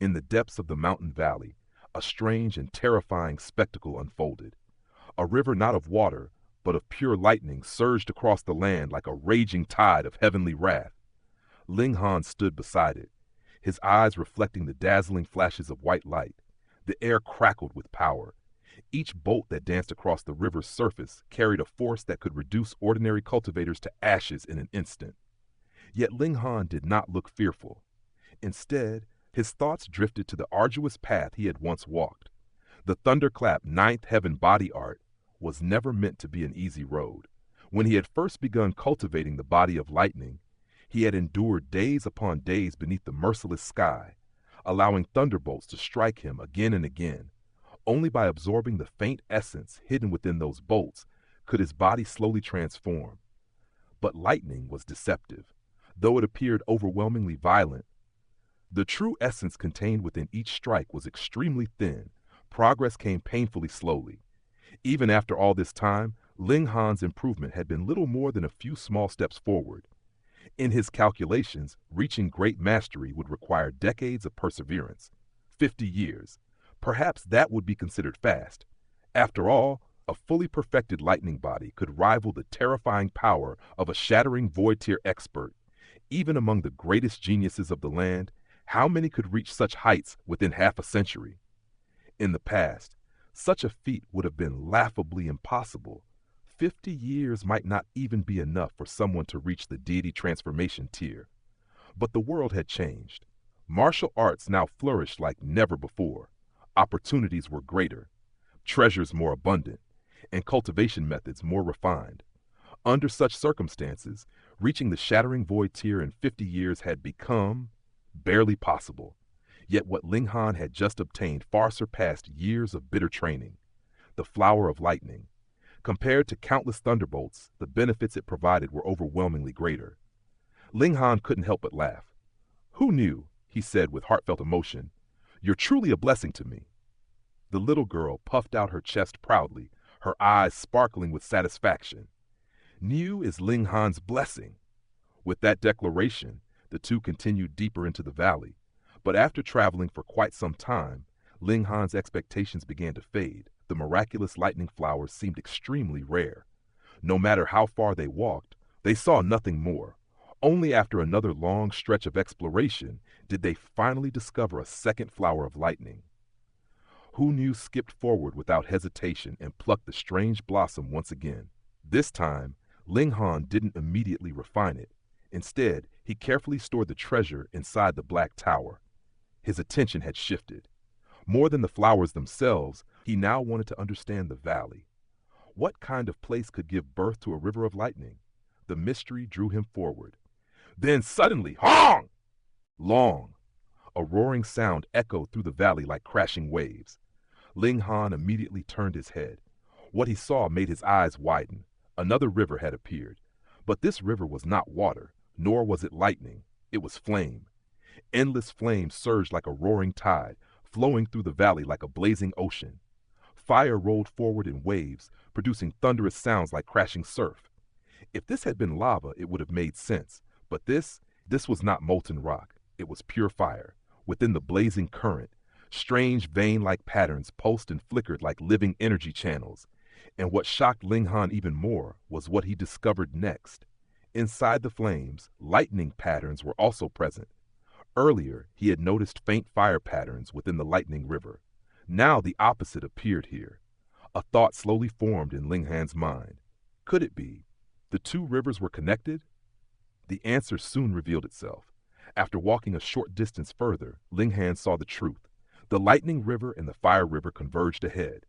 In the depths of the mountain valley, a strange and terrifying spectacle unfolded. A river not of water, but of pure lightning surged across the land like a raging tide of heavenly wrath. Ling Han stood beside it, his eyes reflecting the dazzling flashes of white light. The air crackled with power. Each bolt that danced across the river's surface carried a force that could reduce ordinary cultivators to ashes in an instant. Yet Ling Han did not look fearful. Instead, his thoughts drifted to the arduous path he had once walked. The thunderclap ninth heaven body art was never meant to be an easy road. When he had first begun cultivating the body of lightning, he had endured days upon days beneath the merciless sky, allowing thunderbolts to strike him again and again. Only by absorbing the faint essence hidden within those bolts could his body slowly transform. But lightning was deceptive. Though it appeared overwhelmingly violent, the true essence contained within each strike was extremely thin. Progress came painfully slowly. Even after all this time, Ling Han's improvement had been little more than a few small steps forward. In his calculations, reaching great mastery would require decades of perseverance. 50 years. Perhaps that would be considered fast. After all, a fully perfected lightning body could rival the terrifying power of a shattering void-tier expert. Even among the greatest geniuses of the land, how many could reach such heights within half a century? In the past, such a feat would have been laughably impossible. 50 years might not even be enough for someone to reach the deity transformation tier. But the world had changed. Martial arts now flourished like never before. Opportunities were greater, treasures more abundant, and cultivation methods more refined. Under such circumstances, reaching the shattering void tier in 50 years had become barely possible. Yet what Ling Han had just obtained far surpassed years of bitter training. The flower of lightning. Compared to countless thunderbolts, the benefits it provided were overwhelmingly greater. Ling Han couldn't help but laugh. "Who knew?" he said with heartfelt emotion. "You're truly a blessing to me." The little girl puffed out her chest proudly, her eyes sparkling with satisfaction. Niu is Ling Han's blessing. With that declaration, the two continued deeper into the valley. But after traveling for quite some time, Ling Han's expectations began to fade. The miraculous lightning flowers seemed extremely rare. No matter how far they walked, they saw nothing more. Only after another long stretch of exploration did they finally discover a second flower of lightning. Hu Nu skipped forward without hesitation and plucked the strange blossom once again. This time, Ling Han didn't immediately refine it. Instead, he carefully stored the treasure inside the black tower. His attention had shifted. More than the flowers themselves, he now wanted to understand the valley. What kind of place could give birth to a river of lightning? The mystery drew him forward. Then suddenly, honk! Long. A roaring sound echoed through the valley like crashing waves. Ling Han immediately turned his head. What he saw made his eyes widen. Another river had appeared. But this river was not water, nor was it lightning. It was flame. Endless flame surged like a roaring tide, flowing through the valley like a blazing ocean. Fire rolled forward in waves, producing thunderous sounds like crashing surf. If this had been lava, it would have made sense. But this was not molten rock. It was pure fire. Within the blazing current, strange vein-like patterns pulsed and flickered like living energy channels. And what shocked Ling Han even more was what he discovered next. Inside the flames, lightning patterns were also present. Earlier, he had noticed faint fire patterns within the lightning river. Now the opposite appeared here. A thought slowly formed in Ling Han's mind. Could it be? The two rivers were connected? The answer soon revealed itself. After walking a short distance further, Ling Han saw the truth. The lightning river and the fire river converged ahead.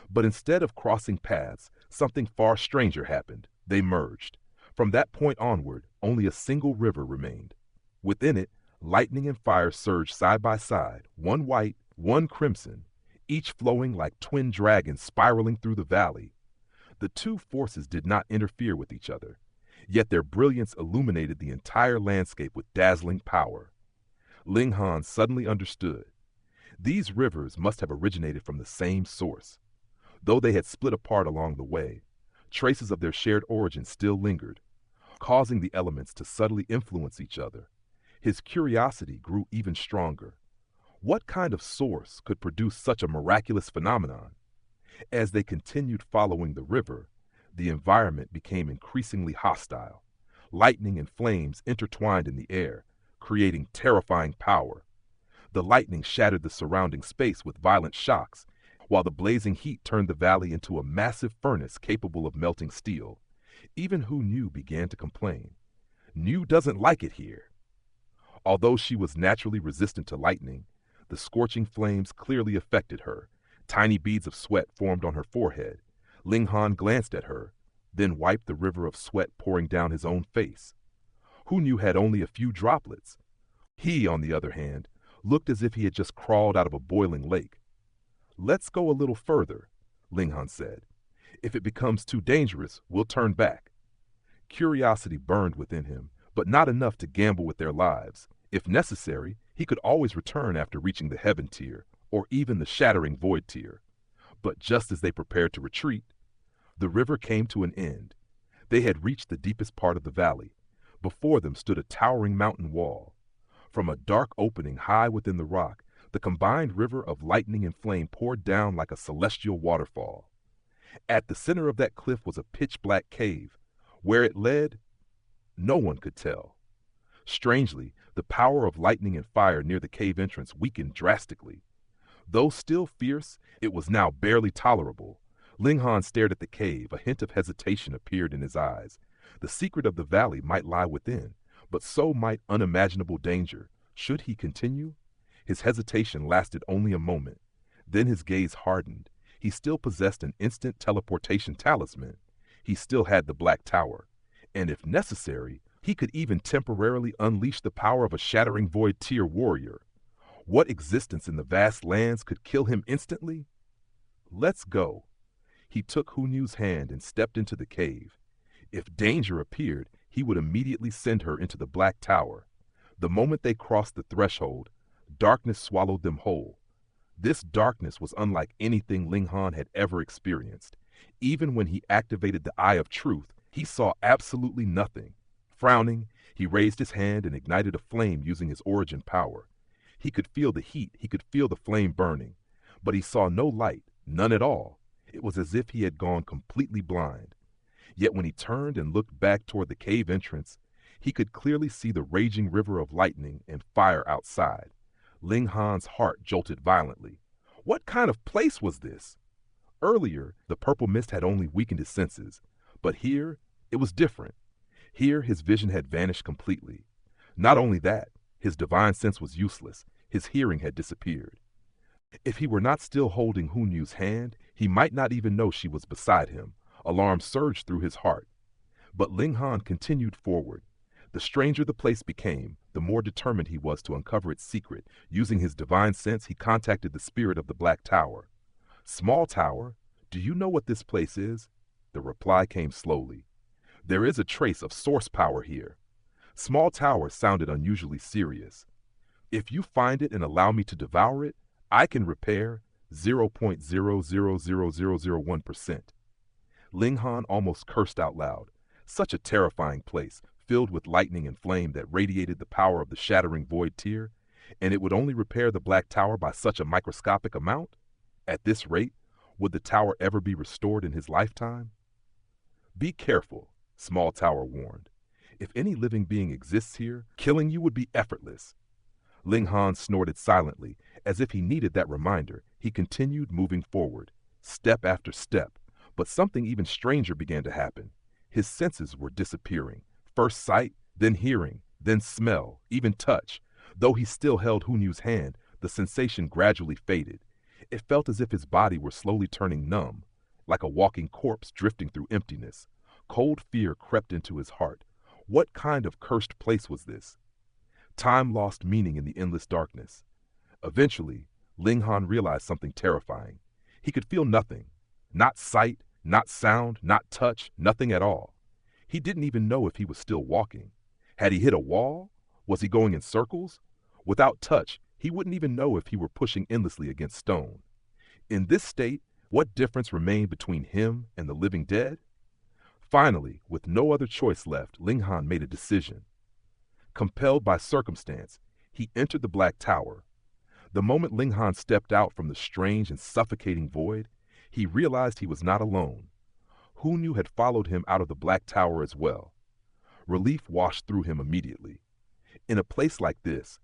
But instead of crossing paths, something far stranger happened. They merged. From that point onward, only a single river remained. Within it, lightning and fire surged side by side, one white, one crimson, each flowing like twin dragons spiraling through the valley. The two forces did not interfere with each other, yet their brilliance illuminated the entire landscape with dazzling power. Ling Han suddenly understood. These rivers must have originated from the same source. Though they had split apart along the way, traces of their shared origin still lingered, causing the elements to subtly influence each other. His curiosity grew even stronger. What kind of source could produce such a miraculous phenomenon? As they continued following the river, the environment became increasingly hostile. Lightning and flames intertwined in the air, creating terrifying power. The lightning shattered the surrounding space with violent shocks, while the blazing heat turned the valley into a massive furnace capable of melting steel. Even Hu Nu began to complain. Nu doesn't like it here. Although she was naturally resistant to lightning, the scorching flames clearly affected her. Tiny beads of sweat formed on her forehead. Ling Han glanced at her, then wiped the river of sweat pouring down his own face. Hu Nu had only a few droplets. He, on the other hand, looked as if he had just crawled out of a boiling lake. "Let's go a little further," Ling Han said. "If it becomes too dangerous, we'll turn back." Curiosity burned within him, but not enough to gamble with their lives. If necessary, he could always return after reaching the heaven tier, or even the shattering void tier. But just as they prepared to retreat, the river came to an end. They had reached the deepest part of the valley. Before them stood a towering mountain wall. From a dark opening high within the rock, the combined river of lightning and flame poured down like a celestial waterfall. At the center of that cliff was a pitch-black cave. Where it led, no one could tell. Strangely, the power of lightning and fire near the cave entrance weakened drastically. Though still fierce, it was now barely tolerable. Ling Han stared at the cave. A hint of hesitation appeared in his eyes. The secret of the valley might lie within, but so might unimaginable danger. Should he continue? His hesitation lasted only a moment. Then his gaze hardened. He still possessed an instant teleportation talisman. He still had the Black Tower. And if necessary, he could even temporarily unleash the power of a shattering void tier warrior. What existence in the vast lands could kill him instantly? "Let's go." He took Hu Nu's hand and stepped into the cave. If danger appeared, he would immediately send her into the Black Tower. The moment they crossed the threshold, darkness swallowed them whole. This darkness was unlike anything Ling Han had ever experienced. Even when he activated the Eye of Truth, he saw absolutely nothing. Frowning, he raised his hand and ignited a flame using his origin power. He could feel the heat, he could feel the flame burning, but he saw no light, none at all. It was as if he had gone completely blind. Yet when he turned and looked back toward the cave entrance, he could clearly see the raging river of lightning and fire outside. Ling Han's heart jolted violently. What kind of place was this? Earlier, the purple mist had only weakened his senses, but here, it was different. Here, his vision had vanished completely. Not only that, his divine sense was useless. His hearing had disappeared. If he were not still holding Hu Nu's hand, he might not even know she was beside him. Alarm surged through his heart. But Ling Han continued forward. The stranger the place became, the more determined he was to uncover its secret. Using his divine sense, he contacted the spirit of the Black Tower. "Small Tower, do you know what this place is?" The reply came slowly. "There is a trace of source power here." Small Tower sounded unusually serious. "If you find it and allow me to devour it, I can repair 0.0000001%. Ling Han almost cursed out loud. Such a terrifying place, filled with lightning and flame that radiated the power of the shattering void tier, and it would only repair the Black Tower by such a microscopic amount? At this rate, would the tower ever be restored in his lifetime? "Be careful," Small Tower warned. "If any living being exists here, killing you would be effortless." Ling Han snorted silently, as if he needed that reminder. He continued moving forward, step after step, but something even stranger began to happen. His senses were disappearing. First sight, then hearing, then smell, even touch. Though he still held Hu Nu's hand, the sensation gradually faded. It felt as if his body were slowly turning numb, like a walking corpse drifting through emptiness. Cold fear crept into his heart. What kind of cursed place was this? Time lost meaning in the endless darkness. Eventually, Ling Han realized something terrifying. He could feel nothing. Not sight, not sound, not touch, nothing at all. He didn't even know if he was still walking. Had he hit a wall? Was he going in circles? Without touch, he wouldn't even know if he were pushing endlessly against stone. In this state, what difference remained between him and the living dead? Finally, with no other choice left, Ling Han made a decision. Compelled by circumstance, he entered the Black Tower. The moment Ling Han stepped out from the strange and suffocating void, he realized he was not alone. Hu Nu had followed him out of the Black Tower as well. Relief washed through him immediately. In a place like this,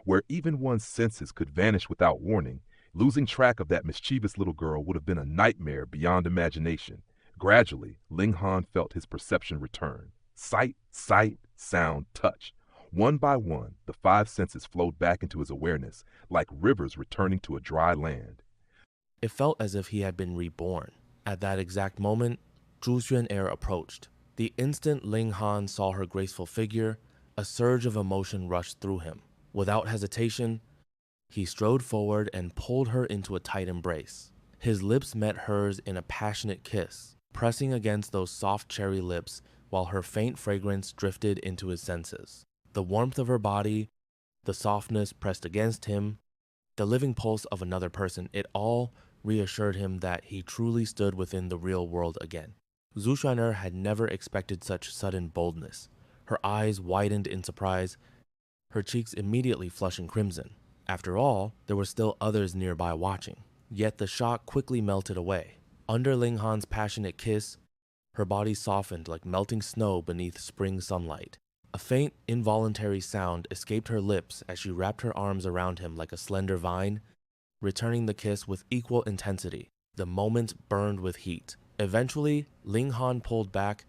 where even one's senses could vanish without warning, losing track of that mischievous little girl would have been a nightmare beyond imagination. Gradually, Ling Han felt his perception return. Sight, sound, touch. One by one, the five senses flowed back into his awareness, like rivers returning to a dry land. It felt as if he had been reborn. At that exact moment, Zhu Xuan'er approached. The instant Ling Han saw her graceful figure, a surge of emotion rushed through him. Without hesitation, he strode forward and pulled her into a tight embrace. His lips met hers in a passionate kiss, pressing against those soft cherry lips while her faint fragrance drifted into his senses. The warmth of her body, the softness pressed against him, the living pulse of another person, it all reassured him that he truly stood within the real world again. Zhu Xuan'er had never expected such sudden boldness. Her eyes widened in surprise, her cheeks immediately flushing crimson. After all, there were still others nearby watching. Yet the shock quickly melted away. Under Ling Han's passionate kiss, her body softened like melting snow beneath spring sunlight. A faint, involuntary sound escaped her lips as she wrapped her arms around him like a slender vine, returning the kiss with equal intensity. The moment burned with heat. Eventually, Ling Han pulled back,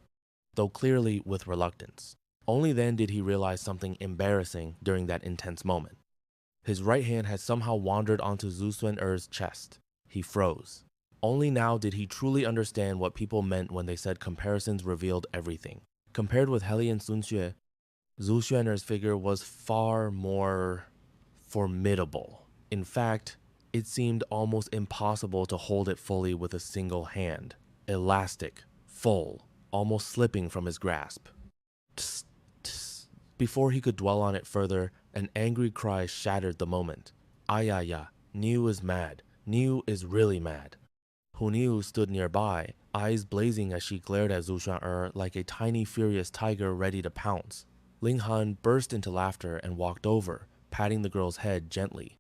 though clearly with reluctance. Only then did he realize something embarrassing during that intense moment. His right hand had somehow wandered onto Zhu Xuan'er's chest. He froze. Only now did he truly understand what people meant when they said comparisons revealed everything. Compared with Hellion Sun Xue, Zhu Xuan'er's figure was far more formidable. In fact, it seemed almost impossible to hold it fully with a single hand. Elastic, full, almost slipping from his grasp. Tss, tss. Before he could dwell on it further, an angry cry shattered the moment. Ayaya, Niu is mad. Niu is really mad. Hu Nu stood nearby, eyes blazing as she glared at Zhu Xuan'er like a tiny furious tiger ready to pounce. Ling Han burst into laughter and walked over, patting the girl's head gently.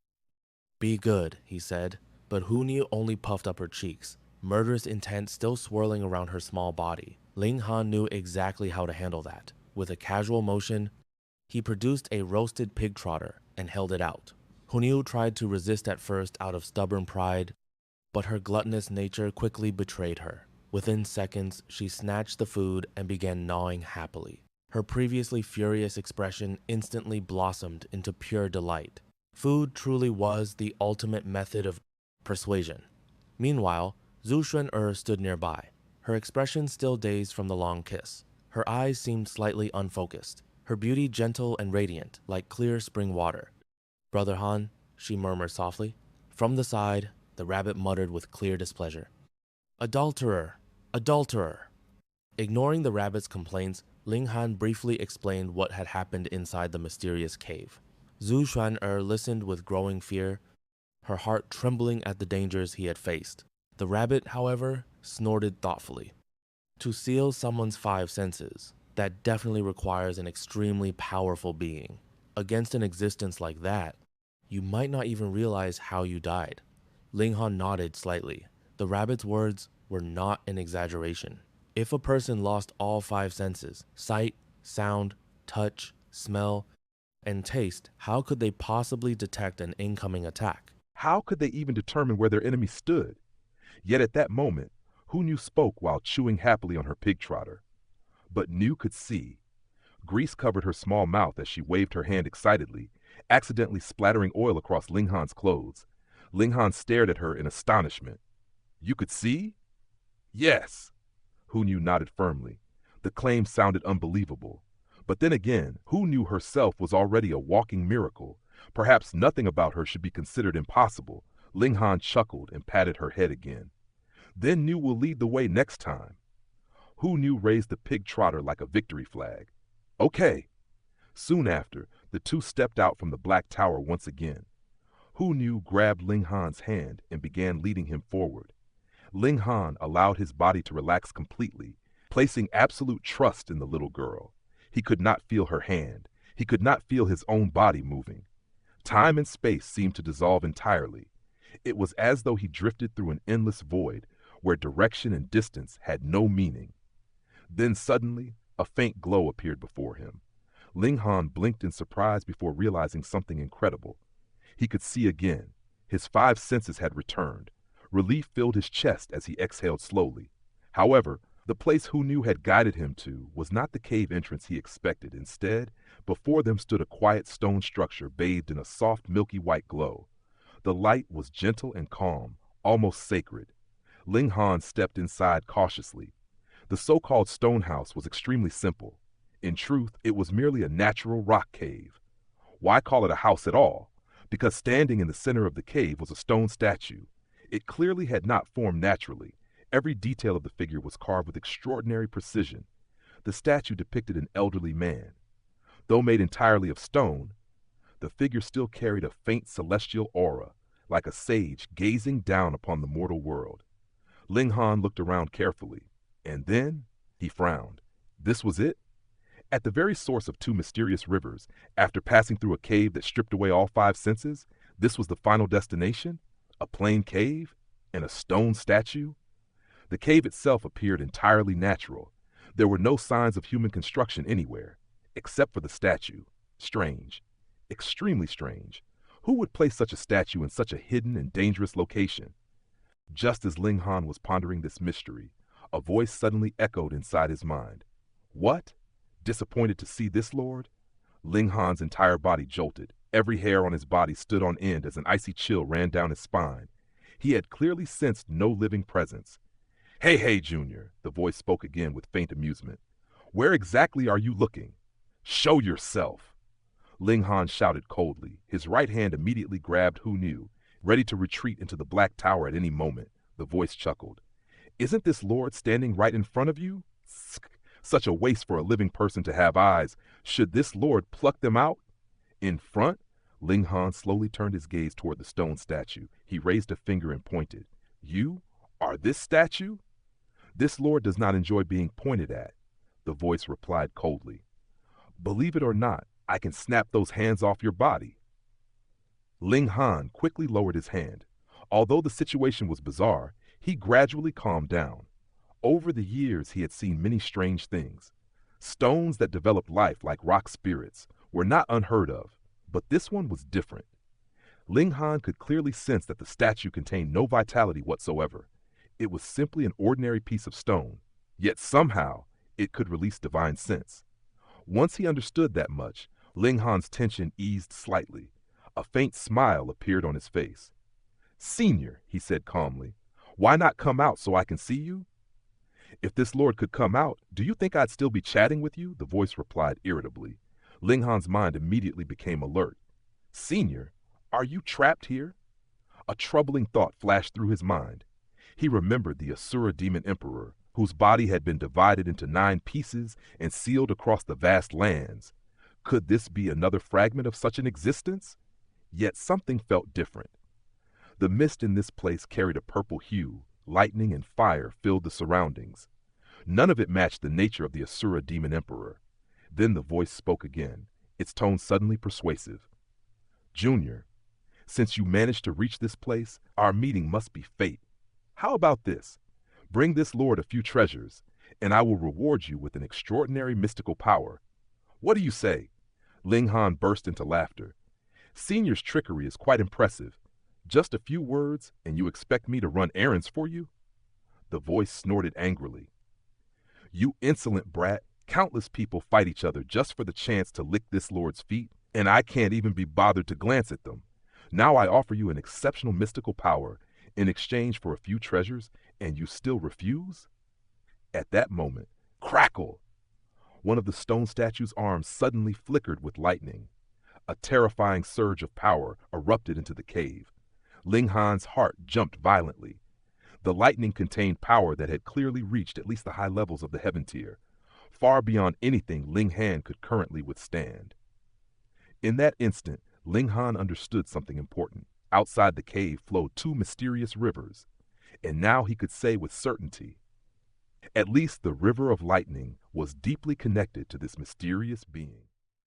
"Be good," he said, but Hu Nu only puffed up her cheeks, murderous intent still swirling around her small body. Ling Han knew exactly how to handle that. With a casual motion, he produced a roasted pig trotter and held it out. Hu Nu tried to resist at first out of stubborn pride, but her gluttonous nature quickly betrayed her. Within seconds, she snatched the food and began gnawing happily. Her previously furious expression instantly blossomed into pure delight. Food truly was the ultimate method of persuasion. Meanwhile, Zhu Xuan'er stood nearby, her expression still dazed from the long kiss. Her eyes seemed slightly unfocused, her beauty gentle and radiant, like clear spring water. "Brother Han," she murmured softly. From the side, the rabbit muttered with clear displeasure. "Adulterer! Adulterer!" Ignoring the rabbit's complaints, Ling Han briefly explained what had happened inside the mysterious cave. Zhu Xuan'er listened with growing fear, her heart trembling at the dangers he had faced. The rabbit, however, snorted thoughtfully. To seal someone's five senses, that definitely requires an extremely powerful being. Against an existence like that, you might not even realize how you died. Ling Han nodded slightly. The rabbit's words were not an exaggeration. If a person lost all five senses, sight, sound, touch, smell, and taste, how could they possibly detect an incoming attack? How could they even determine where their enemy stood? Yet at that moment, Hu Nu spoke while chewing happily on her pig trotter. But Nu could see. Grease covered her small mouth as she waved her hand excitedly, accidentally splattering oil across Ling Han's clothes. Ling Han stared at her in astonishment. "You could see?" "Yes." Hu Nu nodded firmly. The claim sounded unbelievable. But then again, Hu Nu herself was already a walking miracle. Perhaps nothing about her should be considered impossible. Ling Han chuckled and patted her head again. "Then Nu will lead the way next time." Hu Nu raised the pig trotter like a victory flag. "Okay." Soon after, the two stepped out from the Black Tower once again. Hu Nu grabbed Ling Han's hand and began leading him forward. Ling Han allowed his body to relax completely, placing absolute trust in the little girl. He could not feel her hand. He could not feel his own body moving. Time and space seemed to dissolve entirely. It was as though he drifted through an endless void where direction and distance had no meaning. Then suddenly, a faint glow appeared before him. Ling Han blinked in surprise before realizing something incredible. He could see again. His five senses had returned. Relief filled his chest as he exhaled slowly. However, the place Hu Nu had guided him to was not the cave entrance he expected. Instead, before them stood a quiet stone structure bathed in a soft milky white glow. The light was gentle and calm, almost sacred. Ling Han stepped inside cautiously. The so-called stone house was extremely simple. In truth, it was merely a natural rock cave. Why call it a house at all? Because standing in the center of the cave was a stone statue. It clearly had not formed naturally. Every detail of the figure was carved with extraordinary precision. The statue depicted an elderly man. Though made entirely of stone, the figure still carried a faint celestial aura, like a sage gazing down upon the mortal world. Ling Han looked around carefully, and then he frowned. This was it? At the very source of two mysterious rivers, after passing through a cave that stripped away all five senses, this was the final destination? A plain cave? And a stone statue? The cave itself appeared entirely natural. There were no signs of human construction anywhere, except for the statue. Strange. Extremely strange. Who would place such a statue in such a hidden and dangerous location? Just as Ling Han was pondering this mystery, a voice suddenly echoed inside his mind. What? Disappointed to see this, Lord? Ling Han's entire body jolted. Every hair on his body stood on end as an icy chill ran down his spine. He had clearly sensed no living presence. Hey, Junior, the voice spoke again with faint amusement. Where exactly are you looking? Show yourself. Ling Han shouted coldly. His right hand immediately grabbed Hu Nu, ready to retreat into the black tower at any moment. The voice chuckled. Isn't this Lord standing right in front of you? Such a waste for a living person to have eyes. Should this Lord pluck them out? In front? Ling Han slowly turned his gaze toward the stone statue. He raised a finger and pointed. You are this statue? This Lord does not enjoy being pointed at, the voice replied coldly. Believe it or not, I can snap those hands off your body. Ling Han quickly lowered his hand. Although the situation was bizarre, he gradually calmed down. Over the years, he had seen many strange things. Stones that developed life like rock spirits were not unheard of, but this one was different. Ling Han could clearly sense that the statue contained no vitality whatsoever. It was simply an ordinary piece of stone, yet somehow it could release divine sense. Once he understood that much, Ling Han's tension eased slightly. A faint smile appeared on his face. Senior, he said calmly, why not come out so I can see you? If this Lord could come out, do you think I'd still be chatting with you? The voice replied irritably. Ling Han's mind immediately became alert. Senior, are you trapped here? A troubling thought flashed through his mind. He remembered the Asura Demon Emperor, whose body had been divided into 9 pieces and sealed across the vast lands. Could this be another fragment of such an existence? Yet something felt different. The mist in this place carried a purple hue. Lightning and fire filled the surroundings. None of it matched the nature of the Asura Demon Emperor. Then the voice spoke again, its tone suddenly persuasive. Junior, since you managed to reach this place, our meeting must be fate. How about this? Bring this Lord a few treasures, and I will reward you with an extraordinary mystical power. What do you say? Ling Han burst into laughter. Senior's trickery is quite impressive. Just a few words, and you expect me to run errands for you? The voice snorted angrily. You insolent brat, countless people fight each other just for the chance to lick this Lord's feet, and I can't even be bothered to glance at them. Now I offer you an exceptional mystical power in exchange for a few treasures, and you still refuse? At that moment, crackle! One of the stone statue's arms suddenly flickered with lightning. A terrifying surge of power erupted into the cave. Ling Han's heart jumped violently. The lightning contained power that had clearly reached at least the high levels of the heaven tier, far beyond anything Ling Han could currently withstand. In that instant, Ling Han understood something important. Outside the cave flowed 2 mysterious rivers, and now he could say with certainty, at least the river of lightning was deeply connected to this mysterious being.